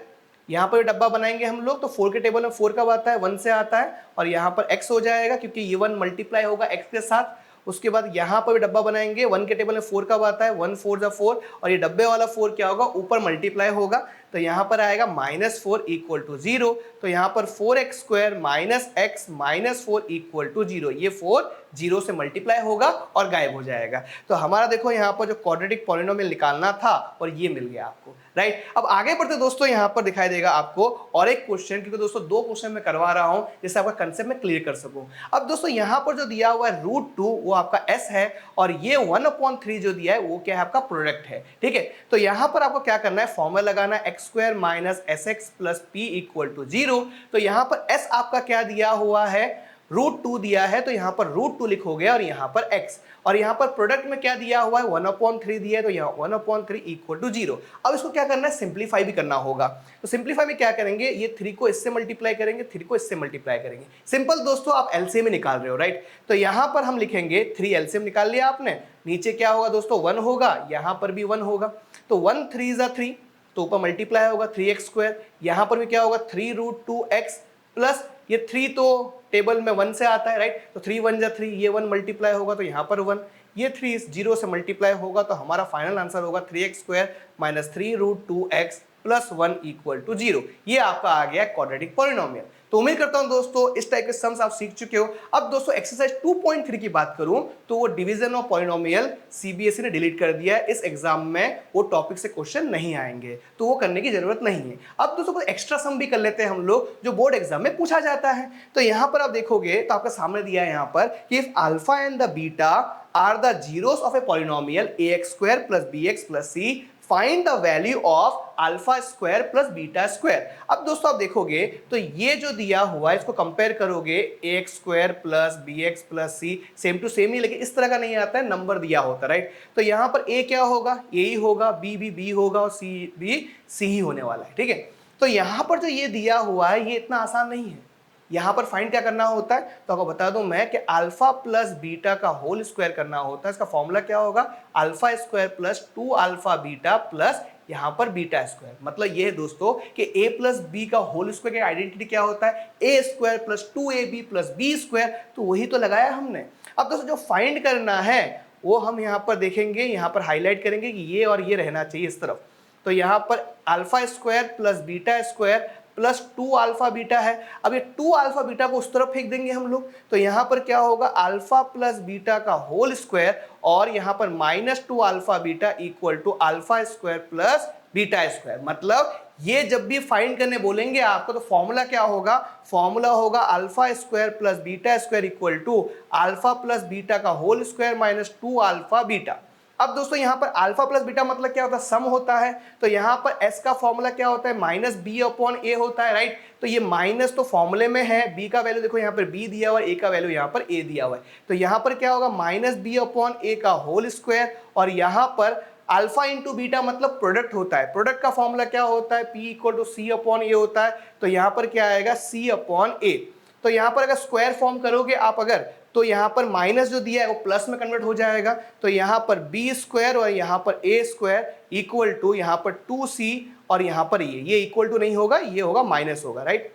यहाँ पर डब्बा बनाएंगे हम लोग, तो 4 के टेबल में 4 कब आता है, 1 से आता है, और यहाँ पर x हो जाएगा क्योंकि ये 1 मल्टीप्लाई होगा x के साथ। उसके बाद यहाँ पर भी डब्बा बनाएंगे, 1 के टेबल में 4 कब आता है, 1 4 4 और ये डब्बे वाला 4 क्या होगा, ऊपर मल्टीप्लाई होगा, तो यहाँ पर आएगा -4 = 0। तो यहाँ पर 4x² माइनस x माइनस 4 = 0, ये 4 0 से मल्टीप्लाई होगा और गायब हो जाएगा। तो हमारा देखो यहाँ पर जो क्वाड्रेटिक पॉलिनोमियल निकालना था और ये मिल गया आपको, राइट। अब आगे बढ़ते दोस्तों, यहाँ पर दिखाई देगा आपको और एक क्वेश्चन, क्योंकि दोस्तों 2 क्वेश्चन मैं करवा रहा हूँ जिससे आपका कंसेप्ट में क्लियर कर सकूँ। अब दोस्तों यहाँ पर जो दिया हुआ है √2 वो आपका s है, और ये 1/3 जो दिया है वो क्या है, आपका प्रोडक्ट है, ठीक है। तो यहाँ पर आपको क्या करना है, फॉर्मूला लगाना है x² minus sx plus p = 0। तो यहाँ पर s आपका क्या दिया हुआ है, √2 दिया है, तो यहाँ पर √2 लिखोगे और यहाँ पर x, और यहाँ पर प्रोडक्ट में क्या दिया हुआ है, 1/3 दिया है, तो यहाँ 1/3 = 0। अब इसको क्या करना है, सिंप्लीफाई भी करना होगा। तो सिंप्लीफाई में क्या करेंगे, ये 3 को इससे मल्टीप्लाई करेंगे, 3 को इससे मल्टीप्लाई करेंगे। सिंपल दोस्तों, आप एलसीएम में निकाल रहे हो, राइट। तो यहाँ पर हम लिखेंगे 3 एलसीएम निकाल लिया आपने, नीचे क्या होगा दोस्तों 1 होगा, यहाँ पर भी 1 होगा, तो 1 3 = 3, तो ऊपर मल्टीप्लाई होगा 3x², यहाँ पर भी क्या होगा 3√2x प्लस ये 3 तो टेबल में 1 से आता है, राइट। तो 3 1 = 3, ये 1 मल्टीप्लाई होगा तो यहाँ पर 1, ये 3 0 से मल्टीप्लाई होगा, तो हमारा फाइनल आंसर होगा 3x² माइनस 3√2x प्लस 1 = 0। ये आपका आ गया क्वाड्रेटिक पॉलिनोमियल। तो उम्मीद करता हूं दोस्तों इस टाइप के सम्स आप सीख चुके हो। अब दोस्तों एक्सरसाइज 2.3 की बात करूं तो वो डिवीजन ऑफ पॉलिनोमियल सीबीएसई ने डिलीट कर दिया है, इस एग्जाम में वो टॉपिक से क्वेश्चन नहीं आएंगे, तो वो करने की जरूरत नहीं है। अब दोस्तों कुछ एक्स्ट्रा सम भी कर लेते हैं हम लोग, जो बोर्ड एग्जाम में पूछा जाता है। तो यहाँ पर आप देखोगे तो आपका सामने दिया है यहाँ पर कि if alpha and the beta are the zeros of a polynomial ax² plus bx plus c, find the value of alpha square plus beta square. अब दोस्तों आप देखोगे तो ये जो दिया हुआ है इसको कंपेयर करोगे ax² plus bx plus c, same to same ही, लेकिन इस तरह का नहीं आता है, नंबर दिया होता है, राइट। तो यहाँ पर a क्या होगा, a ही होगा, b भी b होगा और c भी c ही होने वाला है, ठीक है। तो यहाँ पर जो ये दिया हुआ है ये इतना आसान नहीं है। यहाँ पर फाइंड क्या करना होता है, तो आपको बता दूं मैं कि अल्फा प्लस बीटा का होल स्क्वायर करना होता है। इसका फॉर्मूला क्या होगा, alpha square plus 2 alpha beta plus यहाँ पर बीटा स्क्वायर। मतलब ये है दोस्तों कि a प्लस बी का होल स्क्वायर की आइडेंटिटी क्या होता है, a square plus 2ab plus b square, तो वही तो लगाया हमने। अब दोस्तों जो फाइंड करना है वो हम यहाँ पर देखेंगे, यहाँ पर हाईलाइट करेंगे कि ये और ये रहना चाहिए इस तरफ। तो यहाँ पर alpha square plus beta square plus 2 alpha beta है। अब ये 2 अल्फा बीटा को उस तरफ फेंक देंगे हम लोग, तो यहाँ पर क्या होगा, अल्फा प्लस बीटा का होल स्क्वायर और यहाँ पर -2 alpha beta equal to alpha square plus beta square. मतलब ये जब भी फाइंड करने बोलेंगे आपको तो फॉर्मूला क्या होगा, फॉर्मूला होगा alpha square plus beta square equal to alpha plus beta का whole square minus 2 alpha beta. अब दोस्तों यहाँ पर अल्फा प्लस बीटा मतलब क्या होता है, सम होता है। तो यहाँ पर s का फॉर्मूला क्या होता है, -b/a होता है, राइट। तो ये माइनस तो फॉर्मूले में है, b का वैल्यू देखो यहाँ पर b दिया हुआ है, a का वैल्यू यहाँ पर a दिया हुआ है। तो यहाँ पर क्या होगा, -b/a का होल स्क्वायर, और यहाँ पर अल्फा इंटू बीटा मतलब प्रोडक्ट होता है। प्रोडक्ट का फॉर्मूला क्या होता है, p = c/a होता है। तो यहाँ पर क्या आएगा, c/a। तो यहाँ पर अगर स्क्वायर फॉर्म करोगे आप अगर, तो यहाँ पर माइनस जो दिया है वो प्लस में कन्वर्ट हो जाएगा। तो यहाँ पर b स्क्वायर और यहाँ पर a स्क्वायर इक्वल टू यहाँ पर 2c और यहाँ पर ये इक्वल टू नहीं होगा, ये होगा माइनस होगा, राइट,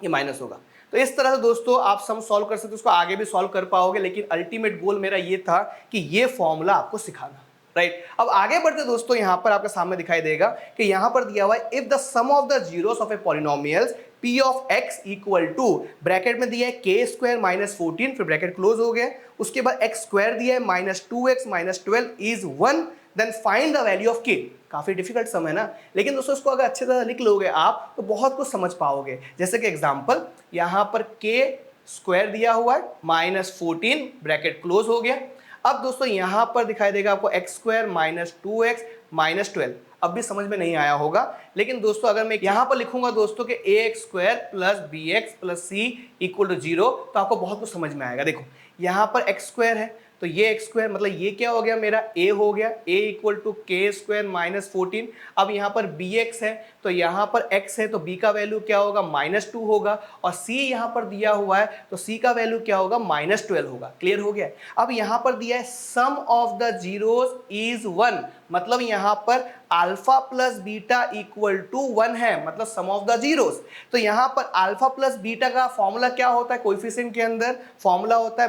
ये माइनस होगा। तो इस तरह से दोस्तों आप सम सॉल्व कर सकते हो, उसको आगे भी सॉल्व कर पाओगे, लेकिन अल्टीमेट गोल मेरा ये था कि ये फॉर्मूला आपको सिखाना, राइट। अब आगे बढ़ते दोस्तों, यहाँ पर आपके सामने दिखाई देगा कि यहाँ पर दिया हुआ है if the sum of the zeros of a polynomials p of x equal to, bracket में दिया है k² माइनस 14, फिर ब्रैकेट क्लोज हो गया, उसके बाद x स्क्वायर दिया है -2x minus 12 is 1, then find the value of k. काफी डिफिकल्ट सम है ना, लेकिन दोस्तों इसको अगर अच्छे तरह लिख लोगे आप तो बहुत कुछ समझ पाओगे। जैसे कि एग्जांपल यहाँ पर के स्क्वायर दिया हुआ है -14 ब्रैकेट क्लोज हो गया। अब दोस्तों यहां पर दिखाई देगा आपको एक्स स्क्वायर -2x -12। अब भी समझ में नहीं आया होगा, लेकिन दोस्तों अगर मैं यहां पर लिखूंगा दोस्तों कि ax square plus b x plus c equal to 0 तो आपको बहुत कुछ समझ में आएगा। देखो यहां पर एक्स स्क्वायर है तो ये एक्स स्क्वायर मतलब ये क्या हो गया, मेरा a हो गया, a इक्वल टू के स्क्वायर -14। अब यहाँ पर bx है तो यहाँ पर x है तो b का वैल्यू क्या होगा, -2 होगा, और c यहाँ पर दिया हुआ है तो c का वैल्यू क्या होगा, -12 होगा। क्लियर हो गया। अब यहाँ पर दिया है sum of the zeros is 1, मतलब यहाँ पर alpha plus beta equal to 1 है, मतलब सम ऑफ द जीरोस। तो यहाँ पर अल्फा प्लस बीटा का फॉर्मूला क्या होता है, कोएफिशिएंट के अंदर फॉर्मूला होता है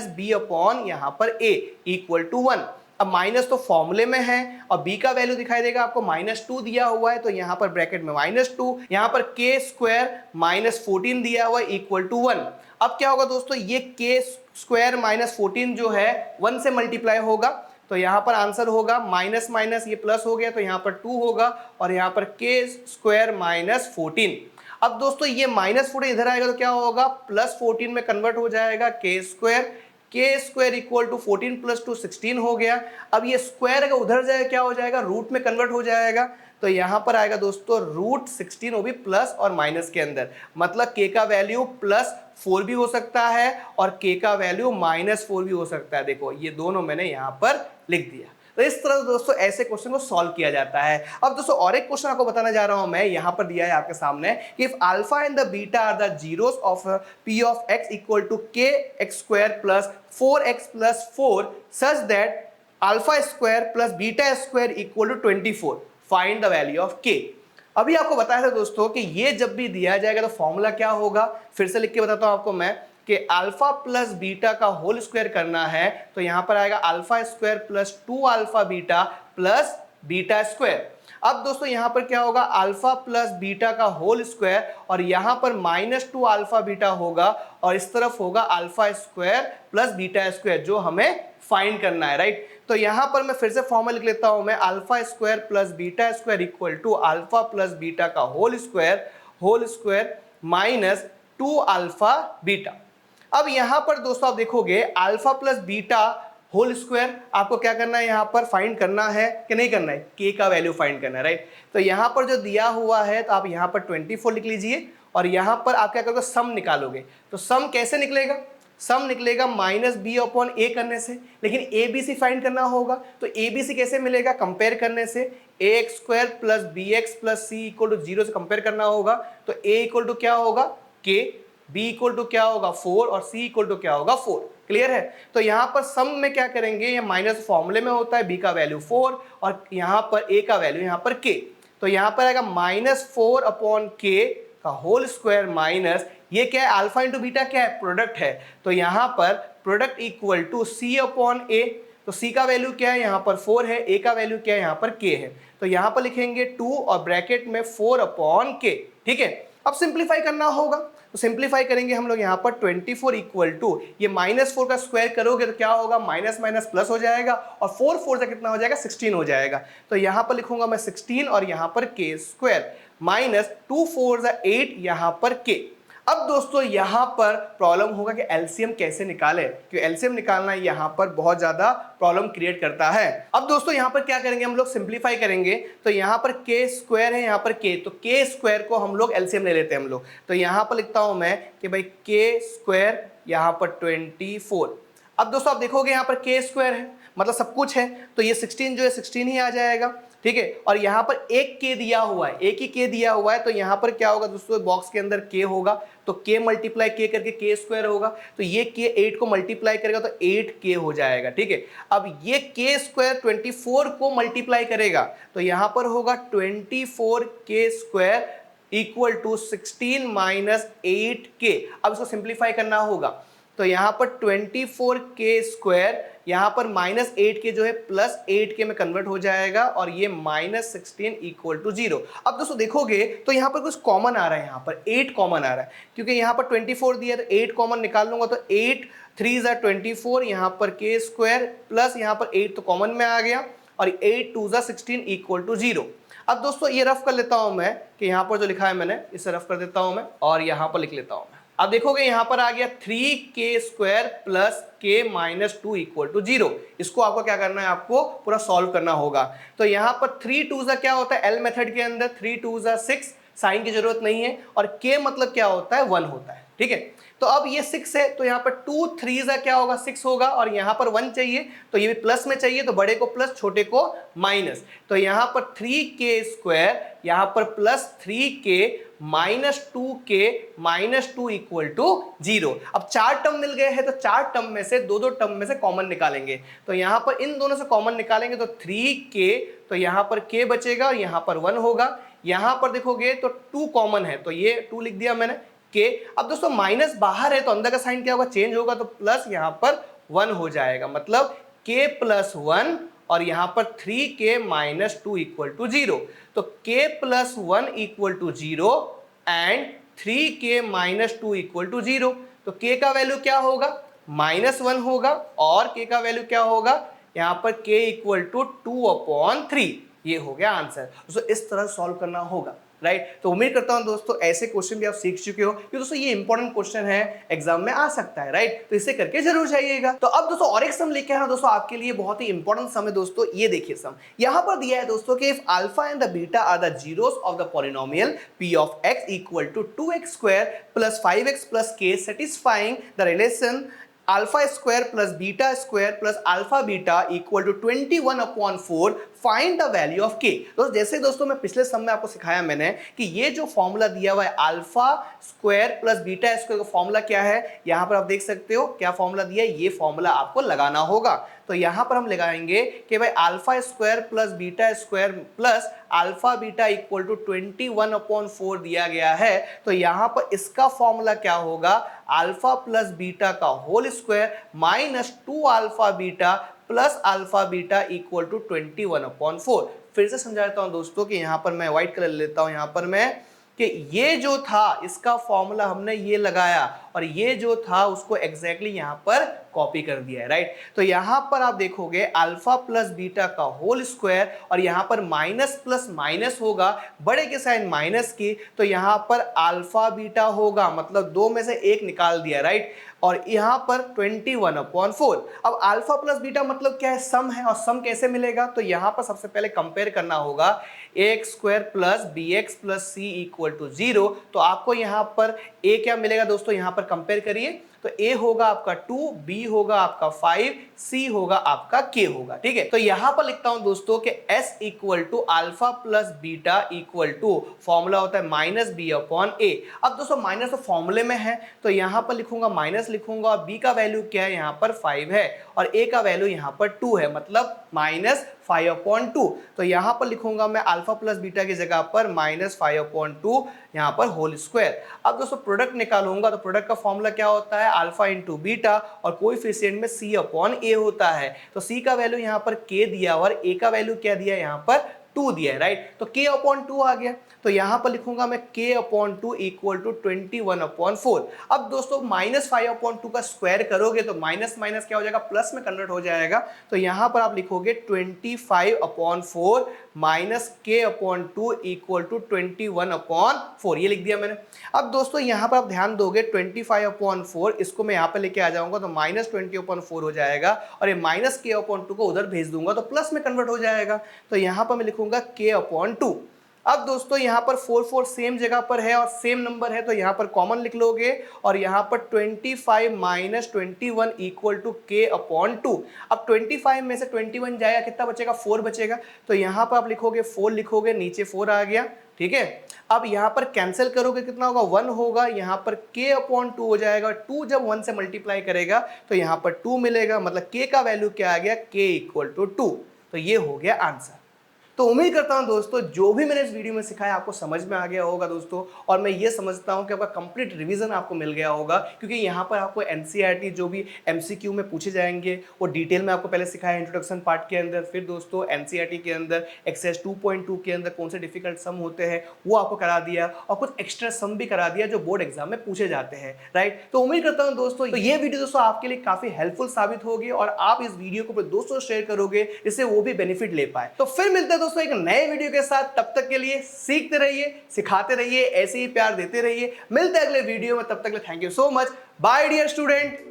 -b अपॉन यहाँ पर a इक्वल टू 1। अब माइनस तो फॉर्मूले में है और b का वैल्यू दिखाई देगा आपको -2 दिया हुआ है तो यहाँ पर ब्रैकेट में -2, यहाँ पर k स्क्वायर -14 दिया हुआ है इक्वल टू 1। अब क्या होगा दोस्तों, ये k स्क्वायर -14 जो है 1 से मल्टीप्लाई होगा तो यहाँ पर आंसर होगा माइनस माइनस ये प्लस हो गया तो यहाँ पर 2 होगा और यहाँ पर k स्क्वायर -14। अब दोस्तों ये -14 इधर आएगा तो क्या होगा, +14 में कन्वर्ट हो जाएगा k स्क्वायर इक्वल टू 14 + 2 16 हो गया। अब ये स्क्वायर अगर उधर जाए क्या हो जाएगा, रूट में कन्वर्ट हो जाएगा तो यहाँ पर आएगा दोस्तों √16, वो भी प्लस और माइनस के अंदर, मतलब k का वैल्यू +4 भी हो सकता है और k का वैल्यू -4 भी हो सकता है। देखो ये दोनों मैंने यहाँ पर लिख दिया। तो इस तरह दोस्तों ऐसे क्वेश्चन को सॉल्व किया जाता है। अब दोस्तों और एक क्वेश्चन आपको बताना जा रहा हूं मैं, यहां पर दिया है आपके सामने कि if alpha and the beta are the zeros of p of x equal to k x square plus 4x प्लस 4 such that alpha square plus beta square equal to 24, find the value of k। अभी आपको बताया था दोस्तों कि ये जब भी दिया जाएगा तो फॉर्मूला क्या होगा, फिर से लिख के बताता हूं आपको मैं कि अल्फा प्लस बीटा का होल स्क्वायर करना है तो यहां पर आएगा alpha square plus 2 alpha beta plus beta square. अब दोस्तों यहां पर क्या होगा, अल्फा प्लस बीटा का होल स्क्वायर और यहां पर -2 अल्फा बीटा होगा और इस तरफ होगा alpha square plus beta square जो हमें फाइंड करना है, राइट। तो यहां पर मैं फिर से फॉर्मूला लिख लेता हूं मैं, alpha square plus beta square equal to alpha plus beta का होल स्क्वायर -2 अल्फा बीटा। अब यहां पर दोस्तों आप देखोगे alpha plus beta whole square आपको क्या करना है, यहां पर फाइंड करना है कि नहीं करना है, k का वैल्यू फाइंड करना है, राइट। तो यहां पर जो दिया हुआ है तो आप यहां पर 24 लिख लीजिए और यहां पर आप क्या करोगे, सम निकालोगे। तो सम कैसे निकलेगा, सम निकलेगा -b अपॉन a करने से, लेकिन abc फाइंड करना होगा। तो abc कैसे मिलेगा, कंपेयर करने से, ax square plus bx plus c equal to 0 से कंपेयर करना होगा। तो a इक्वल टू क्या होगा k, b इक्वल टू क्या होगा 4 और c इक्वल टू क्या होगा 4। क्लियर है। तो यहां पर सम में क्या करेंगे, ये माइनस फॉर्मूले में होता है, b का वैल्यू 4 और यहां पर a का वैल्यू यहां पर k। तो यहां पर आएगा -4 अपॉन k का होल स्क्वायर माइनस ये क्या है, अल्फा इंटू बीटा क्या है, प्रोडक्ट है। तो यहां पर product equal to c upon a। तो c का वैल्यू क्या है, यहां पर 4 है, a का वैल्यू क्या है, यहां पर k है। तो यहां पर लिखेंगे 2 और ब्रैकेट में 4 अपॉन k। ठीक है। अब सिंप्लीफाई करना होगा तो सिंप्लीफाई करेंगे हम लोग, यहाँ पर 24 इक्वल टू ये -4 का स्क्वायर करोगे तो क्या होगा, माइनस माइनस प्लस हो जाएगा और 4 से कितना हो जाएगा, 16 हो जाएगा। तो यहाँ पर लिखूंगा मैं 16 और यहाँ पर k स्क्वायर -2 4 8 यहाँ पर k। अब दोस्तों यहाँ पर प्रॉब्लम होगा कि एलसीएम कैसे निकाले, क्योंकि एलसीएम निकालना यहाँ पर बहुत ज्यादा प्रॉब्लम क्रिएट करता है। अब दोस्तों यहाँ पर क्या करेंगे, हम लोग सिंप्लीफाई करेंगे। तो यहाँ पर k स्क्वायर है, यहाँ पर k, तो k स्क्वायर को हम लोग एलसीएम ले लेते हैं हम लोग। तो यहाँ पर लिखता हूं मैं कि भाई k स्क्वायर यहाँ पर 24। अब दोस्तों आप देखोगे यहाँ पर k स्क्वायर है मतलब सब कुछ है, तो ये 16 जो है 16 ही आ जाएगा। ठीक है। और यहाँ पर एक k दिया हुआ है, एक ही k दिया हुआ है, तो यहाँ पर क्या होगा दोस्तों, बॉक्स के अंदर k होगा तो k मल्टीप्लाई k करके k स्क्वायर होगा। तो ये k 8 को मल्टीप्लाई करेगा तो 8k हो जाएगा। ठीक है। अब ये k स्क्वायर 24 को मल्टीप्लाई करेगा तो यहाँ पर होगा 24k square equal to 16 minus 8k। अब इसको सिंप्लीफाई करना होगा तो यहाँ पर 24k स्क्वायर यहाँ पर -8k जो है +8k में कन्वर्ट हो जाएगा और ये -16 इक्वल टू 0। अब दोस्तों देखोगे तो यहाँ पर कुछ कॉमन आ रहा है, यहाँ पर 8 कॉमन आ रहा है, क्योंकि यहाँ पर 24 दिया तो 8 कॉमन निकाल लूंगा तो 8 3 = 24, यहाँ पर k स्क्वायर प्लस यहाँ पर 8 तो कॉमन में आ गया और 8 2 ज़ा 16 इक्वल टू 0। अब दोस्तों ये रफ कर लेता हूं मैं कि यहां पर जो लिखा है मैंने इसे रफ कर देता हूं मैं और यहां पर लिख लेता हूं मैं। अब देखोगे यहां पर आ गया 3k² plus k minus 2 equal to 0। इसको आपको क्या करना है, आपको पूरा सॉल्व करना होगा। तो यहां पर 3 2 ज़ा क्या होता है, एल मेथड के अंदर 3 2 ज़ा 6, साइन की जरूरत नहीं है, और k मतलब क्या होता है, 1 होता है। ठीक है, तो अब ये 6 है तो यहाँ पर 2 3 ज़ा क्या होगा, 6 होगा, और यहाँ पर 1 चाहिए तो ये भी प्लस में चाहिए, तो बड़े को प्लस छोटे को माइनस। तो यहाँ पर 3k², यहाँ पर plus 3k minus 2k minus 2 equal to 0। अब 4 टर्म मिल गए हैं तो 4 टर्म में से दो टर्म में से कॉमन निकालेंगे। तो यहाँ पर इन दोनों से कॉमन निकालेंगे तो 3k, तो यहाँ पर k बचेगा और यहाँ पर 1 होगा। यहाँ पर देखोगे तो 2 कॉमन है तो ये 2 लिख दिया मैंने k। अब दोस्तों माइनस बाहर है तो अंदर का साइन क्या होगा, चेंज होगा, तो प्लस यहाँ पर 1 हो जाएगा, मतलब k प्लस 1 और यहाँ पर 3k माइनस 2 इक्वल टू 0। तो k plus 1 equal to 0 and 3k minus 2 equal to 0। तो k का वैल्यू क्या होगा, -1 होगा, और k का वैल्यू क्या होगा, यहाँ पर k इक्वल टू 2/3। ये हो गया आंसर। दोस्तों इस तरह सॉल्व करना होगा, राइट। तो उम्मीद करता हूं दोस्तों ऐसे क्वेश्चन भी आप सीख चुके हो, क्योंकि दोस्तों ये इंपॉर्टेंट क्वेश्चन है, एग्जाम में आ सकता है, राइट। तो इसे करके जरूर जाइएगा। तो अब दोस्तों और एक सम लेके आना दोस्तों आपके लिए, बहुत ही इंपॉर्टेंट सम है दोस्तों। ये देखिए सम यहां पर दिया है दोस्तों कि if alpha and the beta are the zeros of the polynomial p of x equal to 2x² plus 5x plus k satisfying the relation alpha square plus beta square plus alpha beta equal to 21/4, find the value of k। तो जैसे दोस्तों मैं पिछले सम में आपको सिखाया मैंने कि ये जो फॉर्मूला दिया हुआ है alpha square plus beta square का फॉर्मूला क्या है, यहां पर आप देख सकते हो क्या फॉर्मूला दिया है, ये फॉर्मूला आपको लगाना होगा। तो यहां पर हम लगाएंगे कि भाई alpha square plus beta square plus alpha beta equal to 21/4 दिया गया है। तो यहां पर इसका फॉर्मूला क्या होगा, अल्फा प्लस बीटा का whole square minus 2 alpha beta plus alpha beta equal to 21/4। फिर से समझा देता हूं दोस्तों कि यहां पर मैं व्हाइट कलर लेता हूं, यहां पर मैं कि ये जो था इसका फॉर्मूला हमने ये लगाया और ये जो था उसको एग्जैक्टली यहां पर कॉपी कर दिया है, राइट। तो यहां पर आप देखोगे अल्फा प्लस बीटा का होल स्क्वायर और यहां पर माइनस प्लस माइनस होगा, बड़े के साइन माइनस की, तो यहां पर अल्फा बीटा होगा, मतलब दो में से एक निकाल दिया, राइट। और यहां पर 21/4। अब अल्फा प्लस बीटा मतलब क्या है, सम है, और सम कैसे मिलेगा, तो यहां पर सबसे पहले कंपेयर करना होगा ax² plus bx plus c equal to 0। तो आपको यहां पर a क्या मिलेगा दोस्तों, यहां पर कंपेयर करिए, तो a होगा आपका 2, b होगा आपका 5, c होगा आपका k होगा, ठीक है। तो यहां पर लिखता हूं दोस्तों कि s equal to alpha plus beta equal to formula होता है माइनस b अपॉन a। अब दोस्तों माइनस तो फॉर्मूले में है तो यहां पर लिखूंगा माइनस लिखूंगा, और b का वैल्यू क्या है, यहां पर 5 है, और a का वैल्यू यहां पर 2 है, मतलब -5/2। तो यहां पर लिखूंगा मैं अल्फा प्लस बीटा की जगह पर -5/2 यहां पर होल स्क्वायर। अब दोस्तों प्रोडक्ट निकालूंगा तो प्रोडक्ट का फॉर्मूला क्या होता है, अल्फा इंटू बीटा, और कोएफिशिएंट में c/a होता है। तो c का वैल्यू यहां पर k दिया और a का वैल्यू क्या दिया, यहां पर 2 दिया है, राइट। तो k/2 आ गया, तो यहां पर लिखूंगा मैं k/2 इक्वल टू 21/4। अब दोस्तों -5/2 का स्क्वायर करोगे तो माइनस माइनस क्या हो जाएगा, प्लस में कन्वर्ट हो जाएगा। तो यहां पर आप लिखोगे 25/4 माइनस k/2 इक्वल टू 21/4, ये लिख दिया मैंने। अब दोस्तों यहां पर आप ध्यान दोगे 25/4, इसको मैं यहां पर लेके आ जाऊंगा तो -20/4 हो जाएगा, और ये माइनस k/2 को उधर भेज दूंगा तो प्लस में कन्वर्ट हो जाएगा। तो यहां पर मैं लिखूंगा k/2। अब दोस्तों यहां पर 4 सेम जगह पर है और सेम नंबर है, तो यहां पर कॉमन लिख लोगे, और यहां पर 25 माइनस 21 इक्वल टू k/2। अब 25 में से 21 जाएगा, कितना बचेगा, 4 बचेगा। तो यहां पर आप लिखोगे 4 लिखोगे, नीचे 4 आ गया, ठीक है। अब यहां पर कैंसिल करोगे, कितना होगा, 1 होगा, यहां पर k/2 हो जाएगा, 2 जब 1 से मल्टीप्लाई करेगा तो यहां पर 2 मिलेगा, मतलब k का वैल्यू क्या आ गया, k = 2। तो ये हो गया आंसर। तो उम्मीद करता हूं दोस्तों जो भी मैंने इस वीडियो में सिखाया आपको समझ में आ गया होगा दोस्तों, और मैं ये समझता हूं कि आपका कंप्लीट रिवीजन आपको मिल गया होगा, क्योंकि यहाँ पर आपको एनसीईआरटी जो भी एमसीक्यू में पूछे जाएंगे वो डिटेल में आपको पहले सिखाया इंट्रोडक्शन पार्ट के अंदर, फिर दोस्तों एनसीईआरटी के अंदर एक्सरसाइज 2.2 के अंदर कौन से डिफिकल्ट सम होते हैं वो आपको करा दिया, और कुछ एक्स्ट्रा सम भी करा दिया जो बोर्ड एग्जाम में पूछे जाते हैं, राइट। तो उम्मीद करता हूं दोस्तों ये वीडियो दोस्तों आपके लिए काफी हेल्पफुल साबित होगी और आप इस वीडियो को अपने दोस्तों शेयर करोगे जिससे वो भी बेनिफिट ले पाए। तो फिर मिलते हैं दोस्तों एक नए वीडियो के साथ, तब तक के लिए सीखते रहिए, सिखाते रहिए, ऐसे ही प्यार देते रहिए। मिलते हैं अगले वीडियो में, तब तक के लिए thank you so much. Bye dear student.